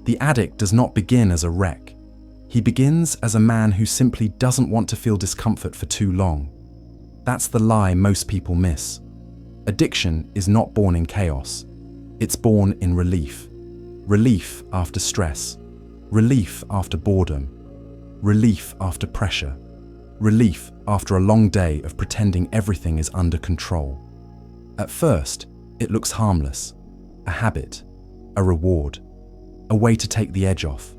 The addict does not begin as a wreck. He begins as a man who simply doesn't want to feel discomfort for too long. That's the lie most people miss. Addiction is not born in chaos. It's born in relief. Relief after stress. Relief after boredom. Relief after pressure. Relief after a long day of pretending everything is under control. At first, it looks harmless. A habit. A reward. A way to take the edge off.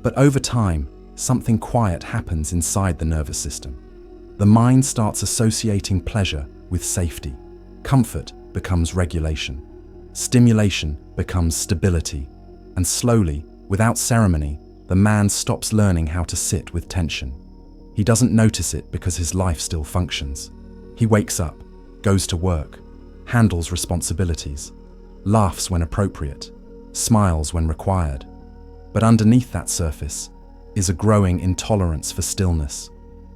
But over time, something quiet happens inside the nervous system. The mind starts associating pleasure with safety. Comfort becomes regulation. Stimulation becomes stability. And slowly, without ceremony, the man stops learning how to sit with tension. He doesn't notice it because his life still functions. He wakes up, goes to work, handles responsibilities, laughs when appropriate, smiles when required. But underneath that surface is a growing intolerance for stillness,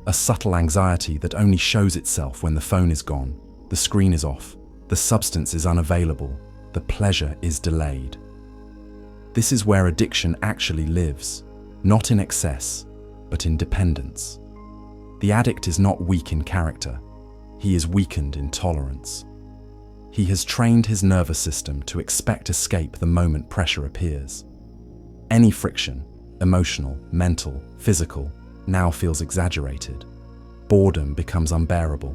a subtle anxiety that only shows itself when the phone is gone, the screen is off, the substance is unavailable, the pleasure is delayed. This is where addiction actually lives, not in excess, but in dependence. The addict is not weak in character, he is weakened in tolerance. He has trained his nervous system to expect escape the moment pressure appears. Any friction, emotional, mental, physical, now feels exaggerated. Boredom becomes unbearable.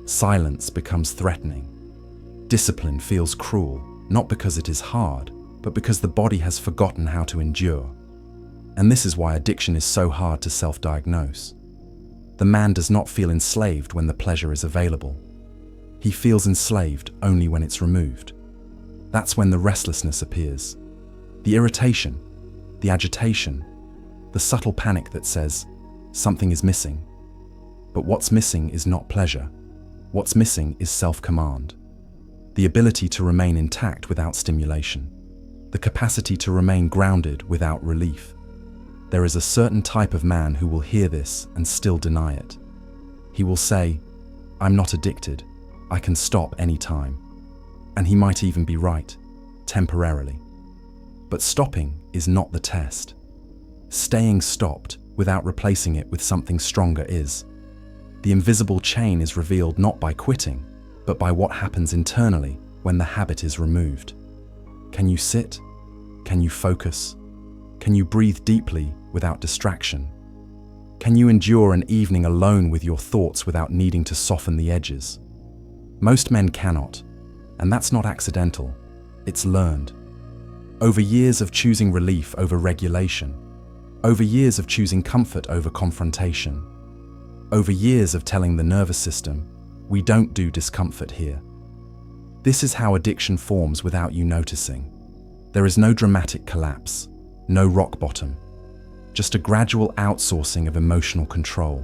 Silence becomes threatening. Discipline feels cruel, not because it is hard, but because the body has forgotten how to endure. And this is why addiction is so hard to self-diagnose. The man does not feel enslaved when the pleasure is available. He feels enslaved only when it's removed. That's when the restlessness appears. The irritation, the agitation, the subtle panic that says, something is missing. But what's missing is not pleasure. What's missing is self-command. The ability to remain intact without stimulation. The capacity to remain grounded without relief. There is a certain type of man who will hear this and still deny it. He will say, I'm not addicted. I can stop any time. And he might even be right, temporarily. But stopping is not the test. Staying stopped without replacing it with something stronger is. The invisible chain is revealed not by quitting, but by what happens internally when the habit is removed. Can you sit? Can you focus? Can you breathe deeply without distraction? Can you endure an evening alone with your thoughts without needing to soften the edges? Most men cannot, and that's not accidental, it's learned. Over years of choosing relief over regulation, over years of choosing comfort over confrontation, over years of telling the nervous system, we don't do discomfort here. This is how addiction forms without you noticing. There is no dramatic collapse, no rock bottom, just a gradual outsourcing of emotional control.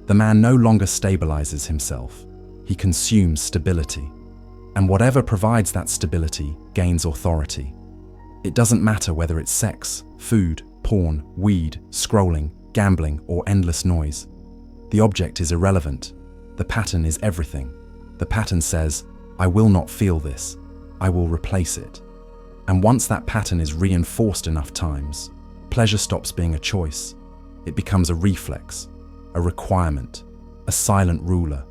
The man no longer stabilizes himself. He consumes stability, and whatever provides that stability gains authority. It doesn't matter whether it's sex, food, porn, weed, scrolling, gambling, or endless noise. The object is irrelevant. The pattern is everything. The pattern says, I will not feel this. I will replace it. And once that pattern is reinforced enough times, pleasure stops being a choice. It becomes a reflex, a requirement, a silent ruler.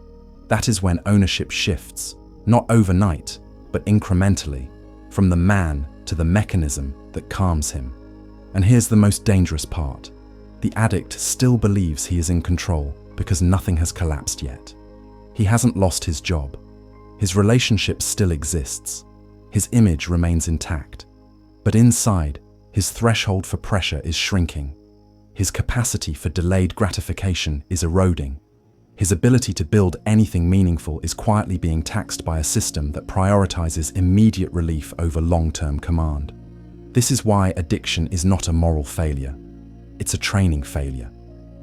That is when ownership shifts, not overnight, but incrementally, from the man to the mechanism that calms him. And here's the most dangerous part. The addict still believes he is in control because nothing has collapsed yet. He hasn't lost his job. His relationship still exists. His image remains intact. But inside, his threshold for pressure is shrinking. His capacity for delayed gratification is eroding. His ability to build anything meaningful is quietly being taxed by a system that prioritizes immediate relief over long-term command. This is why addiction is not a moral failure. It's a training failure.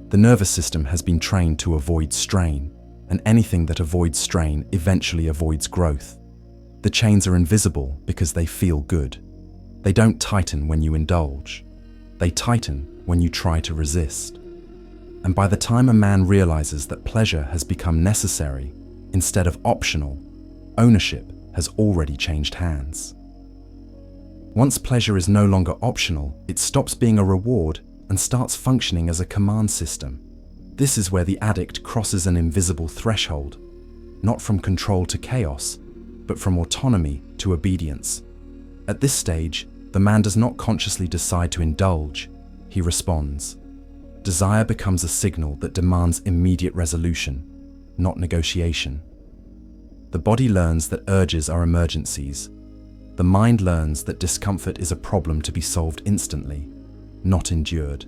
The nervous system has been trained to avoid strain, and anything that avoids strain eventually avoids growth. The chains are invisible because they feel good. They don't tighten when you indulge. They tighten when you try to resist. And by the time a man realizes that pleasure has become necessary instead of optional, ownership has already changed hands. Once pleasure is no longer optional, it stops being a reward and starts functioning as a command system. This is where the addict crosses an invisible threshold, not from control to chaos, but from autonomy to obedience. At this stage, the man does not consciously decide to indulge, he responds. Desire becomes a signal that demands immediate resolution, not negotiation. The body learns that urges are emergencies. The mind learns that discomfort is a problem to be solved instantly, not endured.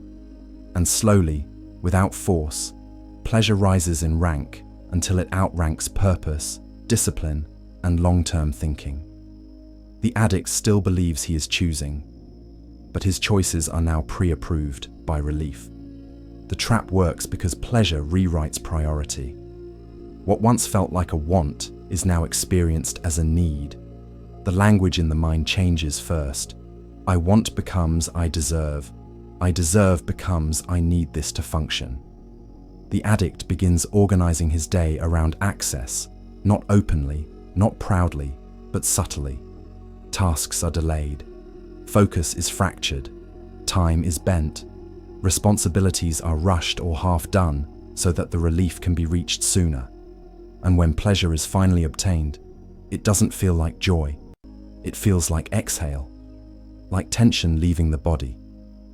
And slowly, without force, pleasure rises in rank until it outranks purpose, discipline, and long-term thinking. The addict still believes he is choosing, but his choices are now pre-approved by relief. The trap works because pleasure rewrites priority. What once felt like a want is now experienced as a need. The language in the mind changes first. I want becomes I deserve. I deserve becomes I need this to function. The addict begins organizing his day around access, not openly, not proudly, but subtly. Tasks are delayed. Focus is fractured. Time is bent. Responsibilities are rushed or half done so that the relief can be reached sooner. And when pleasure is finally obtained, it doesn't feel like joy. It feels like exhale, like tension leaving the body,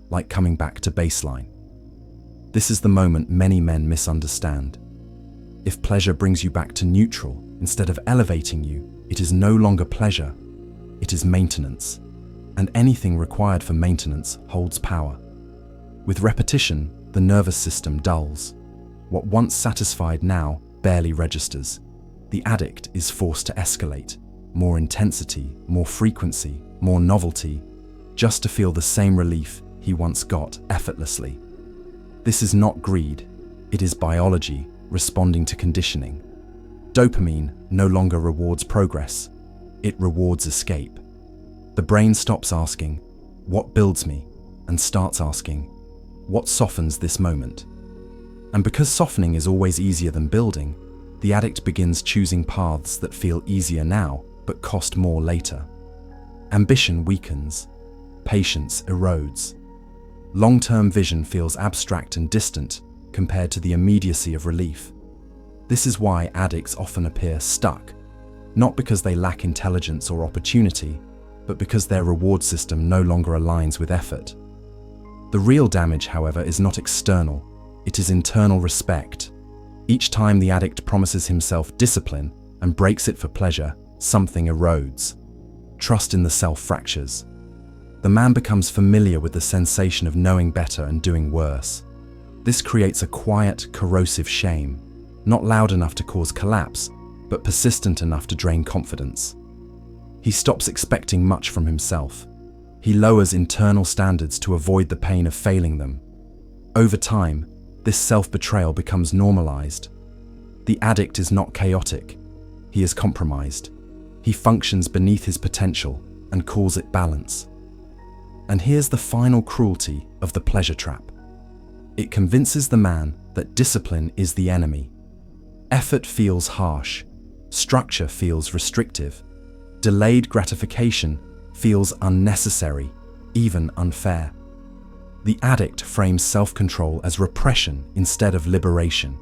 like coming back to baseline. This is the moment many men misunderstand. If pleasure brings you back to neutral instead of elevating you, it is no longer pleasure, it is maintenance. And anything required for maintenance holds power. With repetition, the nervous system dulls. What once satisfied now barely registers. The addict is forced to escalate. More intensity, more frequency, more novelty, just to feel the same relief he once got effortlessly. This is not greed, it is biology responding to conditioning. Dopamine no longer rewards progress, it rewards escape. The brain stops asking, what builds me, and starts asking, what softens this moment? And because softening is always easier than building, the addict begins choosing paths that feel easier now, but cost more later. Ambition weakens, patience erodes. Long-term vision feels abstract and distant compared to the immediacy of relief. This is why addicts often appear stuck, not because they lack intelligence or opportunity, but because their reward system no longer aligns with effort. The real damage, however, is not external, it is internal respect. Each time the addict promises himself discipline and breaks it for pleasure, something erodes. Trust in the self fractures. The man becomes familiar with the sensation of knowing better and doing worse. This creates a quiet, corrosive shame, not loud enough to cause collapse, but persistent enough to drain confidence. He stops expecting much from himself. He lowers internal standards to avoid the pain of failing them. Over time, this self-betrayal becomes normalized. The addict is not chaotic. He is compromised. He functions beneath his potential and calls it balance. And here's the final cruelty of the pleasure trap. It convinces the man that discipline is the enemy. Effort feels harsh. Structure feels restrictive. Delayed gratification feels unnecessary, even unfair. The addict frames self-control as repression instead of liberation.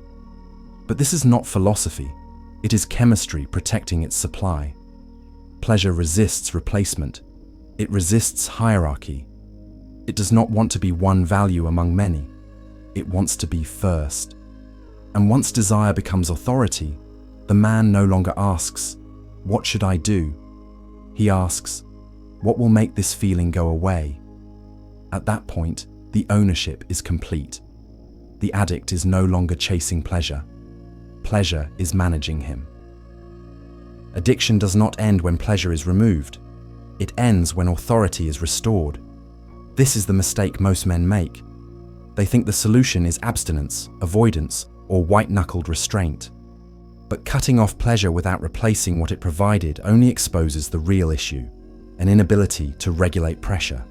But this is not philosophy. It is chemistry protecting its supply. Pleasure resists replacement. It resists hierarchy. It does not want to be one value among many. It wants to be first. And once desire becomes authority, the man no longer asks, "What should I do?" He asks, "What will make this feeling go away?" At that point, the ownership is complete. The addict is no longer chasing pleasure. Pleasure is managing him. Addiction does not end when pleasure is removed. It ends when authority is restored. This is the mistake most men make. They think the solution is abstinence, avoidance, or white-knuckled restraint. But cutting off pleasure without replacing what it provided only exposes the real issue, an inability to regulate pressure.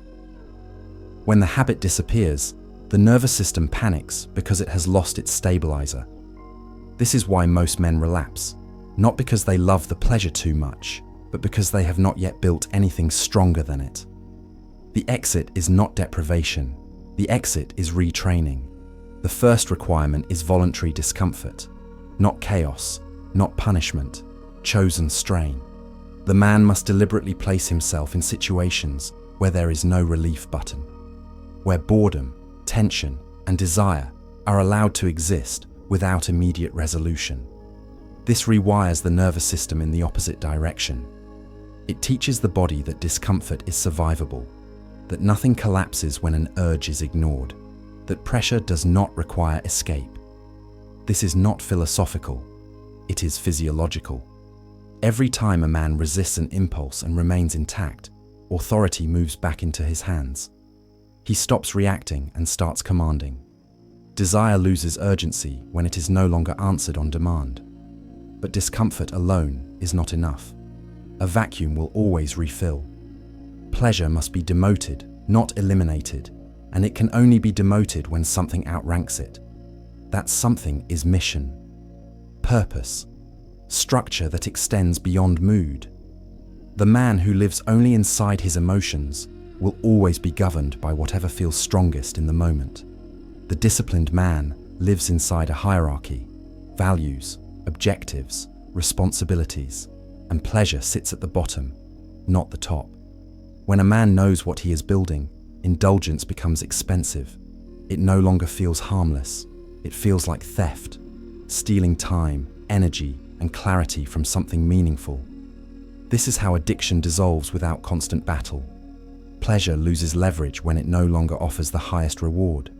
When the habit disappears, the nervous system panics because it has lost its stabilizer. This is why most men relapse, not because they love the pleasure too much, but because they have not yet built anything stronger than it. The exit is not deprivation. The exit is retraining. The first requirement is voluntary discomfort, not chaos, not punishment, chosen strain. The man must deliberately place himself in situations where there is no relief button, where boredom, tension, and desire are allowed to exist without immediate resolution. This rewires the nervous system in the opposite direction. It teaches the body that discomfort is survivable, that nothing collapses when an urge is ignored, that pressure does not require escape. This is not philosophical, it is physiological. Every time a man resists an impulse and remains intact, authority moves back into his hands. He stops reacting and starts commanding. Desire loses urgency when it is no longer answered on demand. But discomfort alone is not enough. A vacuum will always refill. Pleasure must be demoted, not eliminated, and it can only be demoted when something outranks it. That something is mission, purpose, structure that extends beyond mood. The man who lives only inside his emotions will always be governed by whatever feels strongest in the moment. The disciplined man lives inside a hierarchy, values, objectives, responsibilities, and pleasure sits at the bottom, not the top. When a man knows what he is building, indulgence becomes expensive. It no longer feels harmless. It feels like theft, stealing time, energy, and clarity from something meaningful. This is how addiction dissolves without constant battle. Pleasure loses leverage when it no longer offers the highest reward.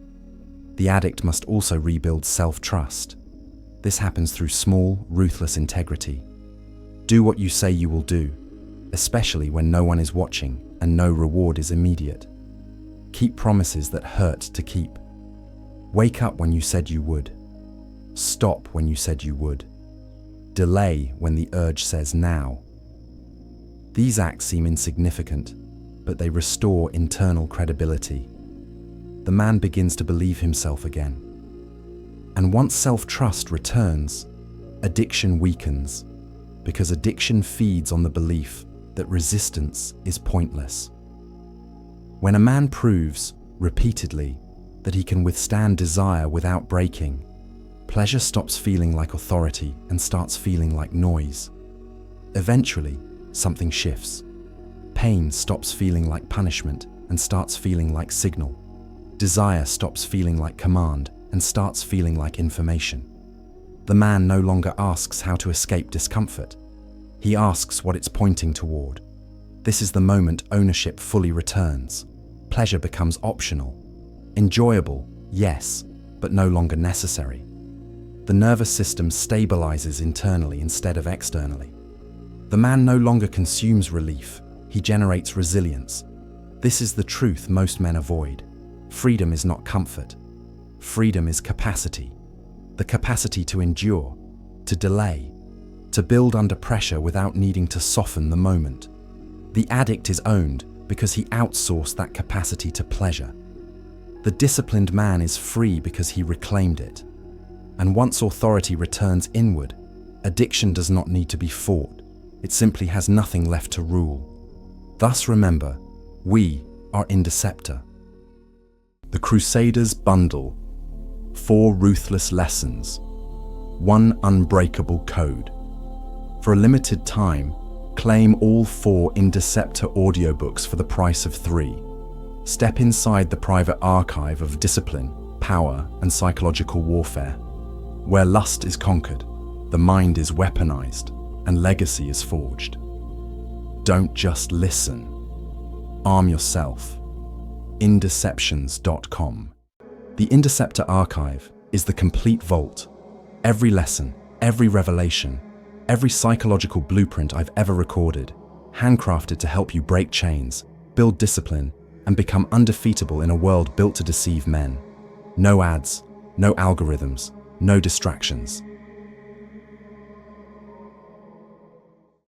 The addict must also rebuild self-trust. This happens through small, ruthless integrity. Do what you say you will do, especially when no one is watching and no reward is immediate. Keep promises that hurt to keep. Wake up when you said you would. Stop when you said you would. Delay when the urge says now. These acts seem insignificant, but they restore internal credibility. The man begins to believe himself again. And once self-trust returns, addiction weakens, because addiction feeds on the belief that resistance is pointless. When a man proves, repeatedly, that he can withstand desire without breaking, pleasure stops feeling like authority and starts feeling like noise. Eventually, something shifts. Pain stops feeling like punishment and starts feeling like signal. Desire stops feeling like command and starts feeling like information. The man no longer asks how to escape discomfort. He asks what it's pointing toward. This is the moment ownership fully returns. Pleasure becomes optional. Enjoyable, yes, but no longer necessary. The nervous system stabilizes internally instead of externally. The man no longer consumes relief, he generates resilience. This is the truth most men avoid. Freedom is not comfort. Freedom is capacity. The capacity to endure, to delay, to build under pressure without needing to soften the moment. The addict is owned because he outsourced that capacity to pleasure. The disciplined man is free because he reclaimed it. And once authority returns inward, addiction does not need to be fought. It simply has nothing left to rule. Thus remember, we are Indecepta. The Crusaders Bundle. 4 ruthless lessons. 1 unbreakable code. For a limited time, claim all 4 Indecepta audiobooks for the price of 3. Step inside the private archive of discipline, power, and psychological warfare, where lust is conquered, the mind is weaponized, and legacy is forged. Don't just listen. Arm yourself. Indeceptions.com. The Indecepta archive is the complete vault. Every lesson, every revelation, every psychological blueprint I've ever recorded, handcrafted to help you break chains, build discipline, and become undefeatable in a world built to deceive men. No ads, no algorithms, no distractions.